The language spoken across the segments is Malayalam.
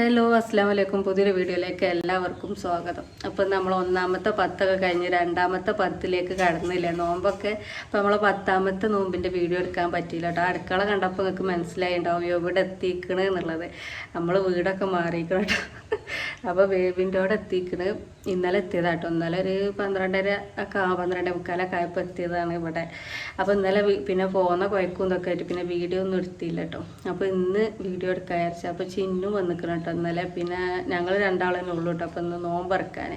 ഹലോ അസ്സാം വലൈക്കും. പുതിയൊരു വീഡിയോയിലേക്ക് എല്ലാവർക്കും സ്വാഗതം. അപ്പോൾ നമ്മൾ ഒന്നാമത്തെ പത്തൊക്കെ കഴിഞ്ഞ് രണ്ടാമത്തെ പത്തിലേക്ക് കടന്നില്ലേ നോമ്പൊക്കെ. അപ്പോൾ നമ്മൾ 10ാമത്തെ നോമ്പിൻ്റെ വീഡിയോ എടുക്കാൻ പറ്റിയില്ല കേട്ടോ. അടുക്കള കണ്ടപ്പോൾ നിങ്ങൾക്ക് മനസ്സിലായിണ്ടാവും എവിടെ എത്തിക്കണ് എന്നുള്ളത്. നമ്മൾ വീടൊക്കെ മാറിയിരിക്കണം കേട്ടോ. അപ്പോൾ ബേബിൻ്റെ അവിടെ എത്തിക്കണ് ഇന്നലെ എത്തിയതാട്ടോ. ഇന്നലെ ഒരു 12:30 ഒക്കെ 12:45 ആയപ്പോൾ എത്തിയതാണ് ഇവിടെ. അപ്പോൾ ഇന്നലെ പിന്നെ പോകുന്ന കുഴക്കും ഇതൊക്കെ ആയിട്ട് പിന്നെ വീഡിയോ ഒന്നും എടുത്തില്ല കേട്ടോ. അപ്പോൾ ഇന്ന് വീഡിയോ എടുക്കാൻ വിചാരിച്ചു. അപ്പോൾ ചിന്നും വന്നിക്കണം കേട്ടോ ഇന്നലെ. പിന്നെ ഞങ്ങൾ രണ്ടാളെന്നെ ഉള്ളൂ കേട്ടോ. അപ്പോൾ ഇന്ന് നോമ്പറക്കാൻ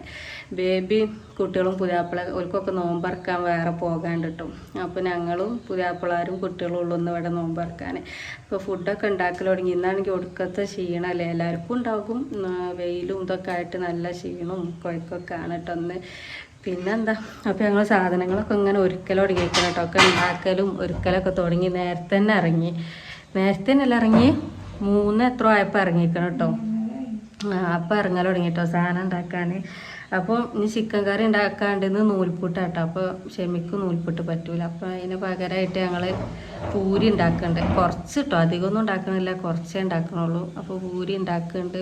ബേബി കുട്ടികളും പുതിയാപ്പിള ഓൽക്കൊക്കെ നോമ്പറക്കാൻ വേറെ പോകാണ്ട് കേട്ടോ. അപ്പോൾ ഞങ്ങളും പുതിയാപ്പിളാരും കുട്ടികളും ഉള്ളൂ ഒന്ന് ഇവിടെ നോമ്പറക്കാൻ. അപ്പോൾ ഫുഡൊക്കെ ഉണ്ടാക്കൽ തുടങ്ങി. ഇന്നാണെങ്കിൽ ഒടുക്കത്തെ ക്ഷീണമല്ലേ എല്ലാവർക്കും ഉണ്ടാകും. വെയിലും ഇതൊക്കെ ആയിട്ട് നല്ല ക്ഷീണവും കുഴക്കൊക്കെ ആണ് കേട്ടോ ഒന്ന്. പിന്നെന്താ, അപ്പോൾ ഞങ്ങൾ സാധനങ്ങളൊക്കെ ഇങ്ങനെ ഒരുക്കൽ തുടങ്ങിയിരിക്കണം കേട്ടോ. ഒക്കെ ഉണ്ടാക്കലും ഒരുക്കലൊക്കെ തുടങ്ങി. നേരത്തെ തന്നെ ഇറങ്ങി. നേരത്തെ തന്നെ ഇറങ്ങി 3 എത്രയോ ആയപ്പോൾ ഇറങ്ങിക്കണം കേട്ടോ. അപ്പോൾ ഇറങ്ങൽ തുടങ്ങിട്ടോ സാധനം ഉണ്ടാക്കാൻ. അപ്പോൾ ഇനി ചിക്കൻ കറി ഉണ്ടാക്കാണ്ടെന്ന് നൂൽപുട്ടാട്ടോ. അപ്പോൾ ക്ഷമിക്കും നൂൽപുട്ട് പറ്റൂല. അപ്പോൾ അതിന് പകരമായിട്ട് ഞങ്ങൾ പൂരി ഉണ്ടാക്കുന്നുണ്ട്. കുറച്ച് കേട്ടോ, അധികമൊന്നും ഉണ്ടാക്കണില്ല, കുറച്ചേ ഉണ്ടാക്കണുള്ളൂ. അപ്പോൾ പൂരി ഉണ്ടാക്കുന്നുണ്ട്.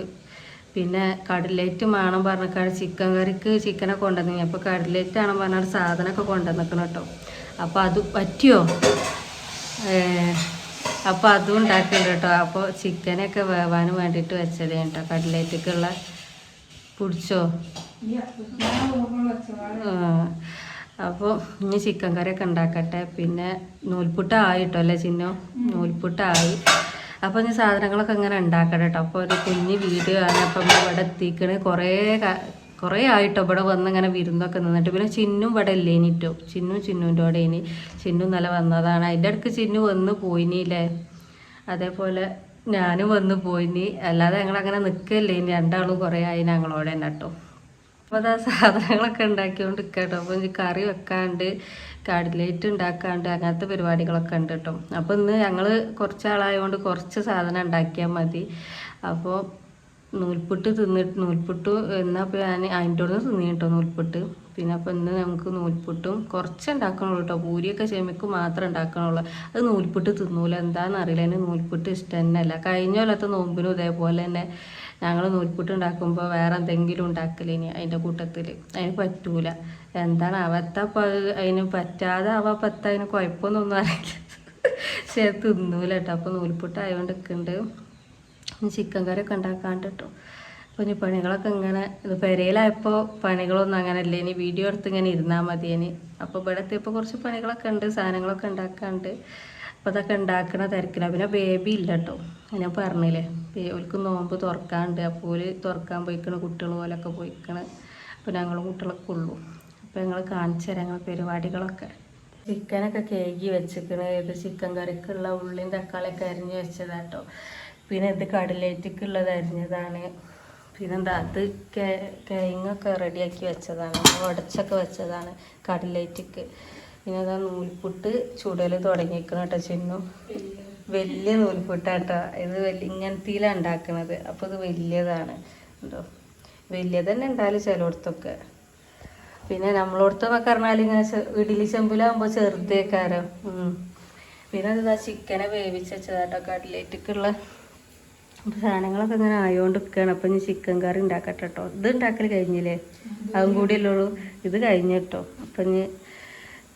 പിന്നെ കട്ലേറ്റ് വേണം പറഞ്ഞാൽ ചിക്കൻ കറിക്ക് ചിക്കനൊക്കെ കൊണ്ടുവന്നു. അപ്പോൾ കട്ലേറ്റ് ആണെന്ന് പറഞ്ഞാൽ സാധനമൊക്കെ കൊണ്ടുവന്നിക്കണം കേട്ടോ. അപ്പോൾ അത് പറ്റിയോ? അപ്പോൾ അതും ഉണ്ടാക്കുന്നുണ്ട് കേട്ടോ. അപ്പോൾ ചിക്കനൊക്കെ വേവാനും വേണ്ടിയിട്ട് വെച്ചതേ കേട്ടോ. കട്ലേറ്റൊക്കെയുള്ള പിടിച്ചോ. അപ്പോൾ ഇനി ചിക്കൻ കറിയൊക്കെ ഉണ്ടാക്കട്ടെ. പിന്നെ നൂൽപുട്ടായിട്ടോ അല്ലേ ചിന്നോ? നൂൽപുട്ടായി. അപ്പോൾ ഇനി സാധനങ്ങളൊക്കെ ഇങ്ങനെ ഉണ്ടാക്കട്ടെ കേട്ടോ. അപ്പോൾ ഒരു കുഞ്ഞ് വീഡിയോ ആണ്. അപ്പം ഇവിടെ എത്തിക്കണേ കുറേ ആയിട്ടോ ഇവിടെ വന്ന് ഇങ്ങനെ വിരുന്നൊക്കെ നിന്നിട്ട്. പിന്നെ ചിന്നും ഇവിടെ ഇല്ലേ ഇനിട്ടോ. ചിന്നുൻ്റെ അവിടെ ഇനി ചിന്നു നല്ല വന്നതാണ്. അതിൻ്റെ ഇടയ്ക്ക് ചിന്നു വന്ന് പോയിനില്ലേ. അതേപോലെ ഞാനും വന്ന് പോയിനി. അല്ലാതെ ഞങ്ങളങ്ങനെ നിൽക്കല്ലേ ഇനി. രണ്ടാളും കുറേ ആയി ഞങ്ങളോടെ തന്നെ കേട്ടോ. അപ്പോൾ അതാ സാധനങ്ങളൊക്കെ ഉണ്ടാക്കിക്കൊണ്ട് നിൽക്കട്ടോ. അപ്പോൾ ഇനി കറി വെക്കാണ്ട് കട്ലേറ്റ് ഉണ്ടാക്കാണ്ട് അങ്ങനത്തെ പരിപാടികളൊക്കെ ഉണ്ട് കേട്ടോ. അപ്പോൾ ഇന്ന് ഞങ്ങൾ കുറച്ചാളായതുകൊണ്ട് കുറച്ച് സാധനം ഉണ്ടാക്കിയാൽ മതി. അപ്പോൾ നൂൽപുട്ട് എന്നാൽ ഇപ്പോൾ ഞാൻ അതിൻ്റെ നിന്ന് തിന്നി കേട്ടോ നൂൽപുട്ട്. പിന്നെ അപ്പോൾ ഇന്ന് നമുക്ക് നൂൽപുട്ടും കുറച്ച് ഉണ്ടാക്കണുള്ളൂ കേട്ടോ. പൂരിയൊക്കെ ചെമ്മിക്ക് മാത്രമേ ഉണ്ടാക്കണുള്ളൂ. അത് നൂൽപുട്ട് തിന്നൂല, എന്താണെന്ന് അറിയില്ല. അതിന് നൂൽപുട്ട് ഇഷ്ടം തന്നെയല്ല. കഴിഞ്ഞ കൊല്ലത്തെ നോമ്പിനും ഇതേപോലെ തന്നെ ഞങ്ങൾ നൂൽപുട്ട് ഉണ്ടാക്കുമ്പോൾ വേറെ എന്തെങ്കിലും ഉണ്ടാക്കലിനി അതിൻ്റെ കൂട്ടത്തിൽ. അതിന് പറ്റൂല. എന്താണ് അവത്തപ്പോൾ അതിന് പറ്റാതെ പത്ത അതിന് കുഴപ്പമൊന്നും അറിയില്ല. പക്ഷേ തിന്നൂല കേട്ടോ. അപ്പോൾ നൂൽപുട്ടായതുകൊണ്ട് നിൽക്കുന്നുണ്ട്. ചിക്കൻ കറിയൊക്കെ ഉണ്ടാക്കാണ്ട് കേട്ടോ. അപ്പോൾ ഇനി പണികളൊക്കെ ഇങ്ങനെ ഇത് പെരയിലായപ്പോൾ പണികളൊന്നും അങ്ങനെ അല്ലേ. ഇനി വീഡിയോ എടുത്ത് ഇങ്ങനെ ഇരുന്നാൽ മതി ഇനി. അപ്പോൾ ഇവിടെ എത്തിയപ്പോൾ കുറച്ച് പണികളൊക്കെ ഉണ്ട്, സാധനങ്ങളൊക്കെ ഉണ്ടാക്കാണ്ട്. അപ്പോൾ അതൊക്കെ ഉണ്ടാക്കണ തിരക്കില്ല. പിന്നെ ബേബി ഇല്ല കേട്ടോ. ഞാൻ പറഞ്ഞില്ലേ ഓൽക്ക് നോമ്പ് തുറക്കാണ്ട്. അപ്പോൾ ഓല് തുറക്കാൻ പോയിക്കണ്, കുട്ടികൾ പോലൊക്കെ പോയിക്കണ്. അപ്പോൾ ഞങ്ങളും കുട്ടികളൊക്കെ ഉള്ളൂ. അപ്പോൾ ഞങ്ങൾ കാണിച്ചു തരാം ഞങ്ങൾ പരിപാടികളൊക്കെ. ചിക്കനൊക്കെ കേകി വെച്ചിക്കണ്. ഇത് ചിക്കൻ കറിക്കുള്ള ഉള്ളിയും തക്കാളിയൊക്കെ അരിഞ്ഞ് വെച്ചതാട്ടോ. പിന്നെ ഇത് കട്ലേറ്റിക്കുള്ളത് അരിഞ്ഞതാണ്. പിന്നെന്താ അത് കിഴങ്ങൊക്കെ റെഡിയാക്കി വെച്ചതാണ്, ഉടച്ചൊക്കെ വെച്ചതാണ് കട്ലേറ്റിക്ക്. പിന്നെ അതാ നൂൽപുട്ട് ചുടൽ തുടങ്ങിയിരിക്കണം കേട്ടോ. ചിന്നു വലിയ നൂൽപുട്ടാട്ടോ. ഇത് ഇങ്ങനത്തെയിലാണ് ഉണ്ടാക്കുന്നത്. അപ്പോൾ ഇത് വലിയതാണ് കേട്ടോ. വലിയത് തന്നെ ഉണ്ടായാലും ചിലയിടത്തൊക്കെ. പിന്നെ നമ്മളോടത്തൊക്കെ പറഞ്ഞാൽ ഇങ്ങനെ ഇഡ്ഡലി ചെമ്പിലാകുമ്പോൾ ചെറുതേക്കാരം. പിന്നെ അത് ചിക്കനെ വേവിച്ച് വെച്ചതാട്ടോ കട്ലേറ്റിക്കുള്ള സാധനങ്ങളൊക്കെ ഇങ്ങനെ ആയോണ്ട് നിൽക്കുകയാണ്. അപ്പം ഇനി ചിക്കൻ കറി ഉണ്ടാക്കട്ടെ കേട്ടോ. ഇത് ഉണ്ടാക്കൽ കഴിഞ്ഞില്ലേ, അതും കൂടിയല്ലേ ഉള്ളൂ. ഇത് കഴിഞ്ഞ കേട്ടോ. അപ്പം ഇനി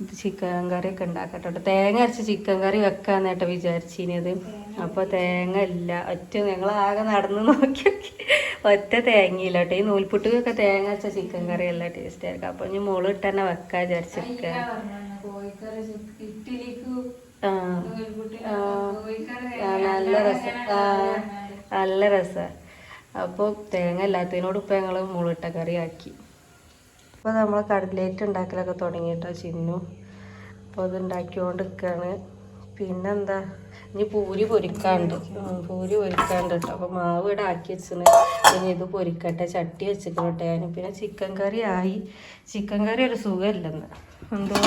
ഇത് ചിക്കൻ കറിയൊക്കെ ഉണ്ടാക്കട്ടെ കേട്ടോ. തേങ്ങ അരച്ച് ചിക്കൻ കറി വെക്കാന്നേട്ടോ വിചാരിച്ചിനത്. അപ്പോൾ തേങ്ങ ഇല്ല. ഞങ്ങളാകെ നടന്ന് നോക്കി ഒറ്റ തേങ്ങയില്ല കേട്ടോ. ഈ നൂൽപുട്ടൊക്കെ തേങ്ങ അരച്ച ചിക്കൻ കറി എല്ലാം ടേസ്റ്റ് ആയിരിക്കും. അപ്പോൾ ഇനി മോള് ഇട്ട് തന്നെ വെക്കാൻ വിചാരിച്ചിരിക്കുക. നല്ല രസം, നല്ല രസമാണ്. അപ്പോൾ തേങ്ങ ഇല്ലാത്തതിനോട് ഇപ്പം ഞങ്ങൾ മുളിട്ട കറി ആക്കി. അപ്പോൾ നമ്മൾ കട്ലേറ്റ് ഉണ്ടാക്കലൊക്കെ തുടങ്ങി കേട്ടോ ചിന്നു. അപ്പോൾ അത് ഉണ്ടാക്കിക്കൊണ്ട് നിൽക്കുകയാണ്. പിന്നെന്താ ഇനി പൂരി പൊരിക്കാണ്ട് കേട്ടോ. അപ്പോൾ മാവ് ഇവിടെ ആക്കി വെച്ചിന്. ഇനി ഇത് പൊരിക്കട്ടെ. ചട്ടി വെച്ചിക്കണം കേട്ടോ ഞാൻ. പിന്നെ ചിക്കൻ കറി ആയി. ചിക്കൻ കറി ഒരു സുഖമില്ലെന്ന് എന്തോ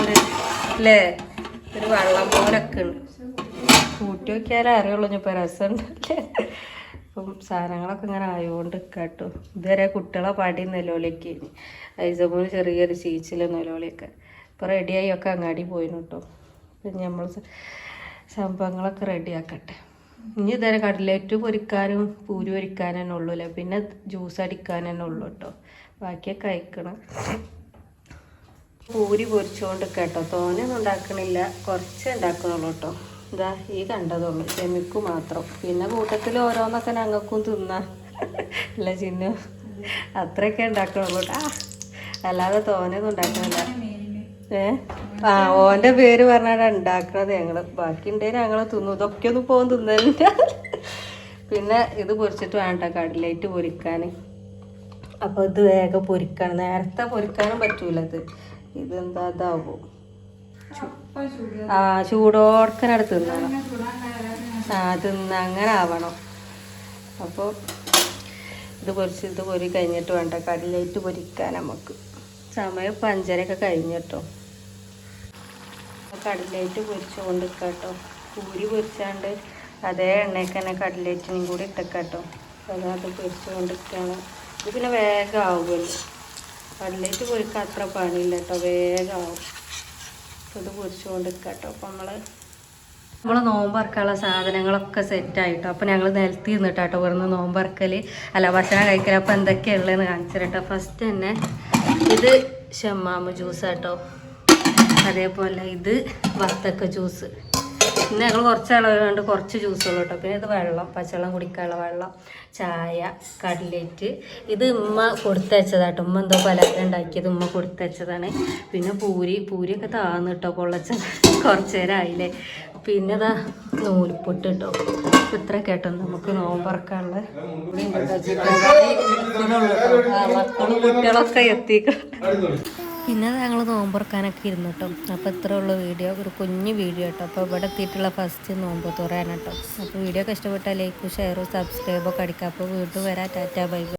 അല്ലേ, ഒരു വെള്ളം പോലൊക്കെ ഉണ്ട്. കൂട്ടി വയ്ക്കാനേ അറിയുള്ളൂ. ഇപ്പോൾ രസമുണ്ടല്ലേ. അപ്പം സാധനങ്ങളൊക്കെ ഇങ്ങനെ ആയതുകൊണ്ട് കേട്ടോ. ഇതുവരെ കുട്ടികളെ പാടി നിലവിലേക്ക് ഐസമോന് ചെറിയൊരു ചീച്ചിൽ നിലവിളിയൊക്കെ. ഇപ്പോൾ റെഡിയായി ഒക്കെ അങ്ങാടി പോയിന് കേട്ടോ. പിന്നെ നമ്മൾ സംഭവങ്ങളൊക്കെ റെഡിയാക്കട്ടെ. ഇനി ഇതുവരെ കടലേറ്റ് പൊരിക്കാനും പൂരി പൊരിക്കാനും തന്നെ ഉള്ളൂല്ലേ, പിന്നെ ജ്യൂസ് അടിക്കാൻ തന്നെ ഉള്ളൂ കേട്ടോ. ബാക്കിയൊക്കെ കഴിക്കണം. പൂരി പൊരിച്ചുകൊണ്ട് കേട്ടോ, തോനെയൊന്നും ഉണ്ടാക്കണില്ല, കുറച്ച് ഉണ്ടാക്കണുള്ളൂ കേട്ടോ. ഇതാ ഈ കണ്ടതുള്ളൂ, ചെമിക്കു മാത്രം. പിന്നെ കൂട്ടത്തിൽ ഓരോന്നൊക്കെ ഞങ്ങൾക്കും തിന്നാം അല്ല ചിന്നു, അത്രയൊക്കെ ഉണ്ടാക്കണുള്ളൂ കേട്ടോ. അല്ലാതെ തോനെയൊന്നും ഉണ്ടാക്കണില്ല. ഓൻ്റെ പേര് പറഞ്ഞാണ് ഉണ്ടാക്കണത് ഞങ്ങള്. ബാക്കി ഉണ്ടെങ്കിൽ ഞങ്ങൾ തിന്നു. ഇതൊക്കെ ഒന്നും പോകും തിന്നില്ല. പിന്നെ ഇത് പൊരിച്ചിട്ട് വേണ്ട കടലേറ്റ് പൊരിക്കാൻ. അപ്പോൾ ഇത് വേഗം പൊരിക്കണം. നേരത്തെ പൊരിക്കാനും പറ്റൂല. ഇതെന്താ ഇതാവും, ചൂടോടക്കനടുത്ത് തിന്നണം. അങ്ങനെ ആവണം. അപ്പോൾ ഇത് പൊരി കഴിഞ്ഞിട്ട് വേണ്ട കടലേറ്റ് പൊരിക്കാൻ നമുക്ക്. സമയം 5:30 കഴിഞ്ഞിട്ടോ. കടലേറ്റ് പൊരിച്ചു കൊണ്ട് കേട്ടോ. പൂരി പൊരിച്ചാണ്ട് അതേ എണ്ണയ്ക്ക് തന്നെ കടലേറ്റിനും കൂടി ഇട്ടേക്കാട്ടോ. അത് പൊരിച്ചു കൊണ്ടിരിക്കുകയാണ്. ഇത് പിന്നെ വേഗം ആവുമല്ലോ. കടലേറ്റ് പൊരിക്കാൻ അത്ര പണിയില്ല കേട്ടോ, വേഗം ആവും. ഇത് പൊരിച്ചു കൊണ്ടിരിക്കാട്ടോ. അപ്പം നമ്മൾ നോമ്പറക്കാനുള്ള സാധനങ്ങളൊക്കെ സെറ്റായിട്ടോ. അപ്പോൾ ഞങ്ങൾ നിലത്തി നിന്നിട്ടാട്ടോ ഇവിടുന്ന് നോമ്പറക്കൽ അല്ല ഭക്ഷണം കഴിക്കൽ. അപ്പോൾ എന്തൊക്കെയുള്ളതെന്ന് കാണിച്ചിട്ടോ. ഫസ്റ്റ് തന്നെ ഇത് ഷമ്മാമ് ജ്യൂസാട്ടോ. അതേപോലെ ഇത് വത്തക്ക ജ്യൂസ്. പിന്നെ ഞങ്ങൾ കുറച്ച് അളവ് കൊണ്ട് കുറച്ച് ജ്യൂസുള്ളൂ കേട്ടോ. പിന്നെ ഇത് വെള്ളം, പച്ചവെള്ളം കുടിക്കാനുള്ള വെള്ളം, ചായ, കട്ലേറ്റ്. ഇത് ഉമ്മ കൊടുത്തയച്ചതാട്ടോ. ഉമ്മ എന്തോ പലഹാരം ഉണ്ടാക്കിയത് ഉമ്മ കൊടുത്തയച്ചതാണ്. പിന്നെ പൂരിയൊക്കെ താന്ന് കേട്ടോ, പൊള്ളച്ച കുറച്ച് നേരം ആയില്ലേ. പിന്നെ ഇതാ നൂൽപുട്ട് കേട്ടോ. ഇത്ര കേട്ടോ നമുക്ക് നോമ്പറക്കാനുള്ള. മക്കളും കുട്ടികളൊക്കെ എത്തിക്കും. പിന്നെ ഞങ്ങൾ നോമ്പുറക്കാനൊക്കെ ഇരുന്നു കേട്ടോ. അപ്പോൾ ഇത്ര ഉള്ള വീഡിയോ, ഒരു കുഞ്ഞു വീഡിയോ കേട്ടോ. അപ്പോൾ ഇവിടെ എത്തിയിട്ടുള്ള ഫസ്റ്റ് നോമ്പ് തുറയാണ് കേട്ടോ. അപ്പോൾ വീഡിയോ ഒക്കെ ഇഷ്ടപ്പെട്ടാൽ ലൈക്കും ഷെയറും സബ്സ്ക്രൈബൊക്കെ അടിക്കാം. അപ്പോൾ വീണ്ടും വരാം. Tata bye bye.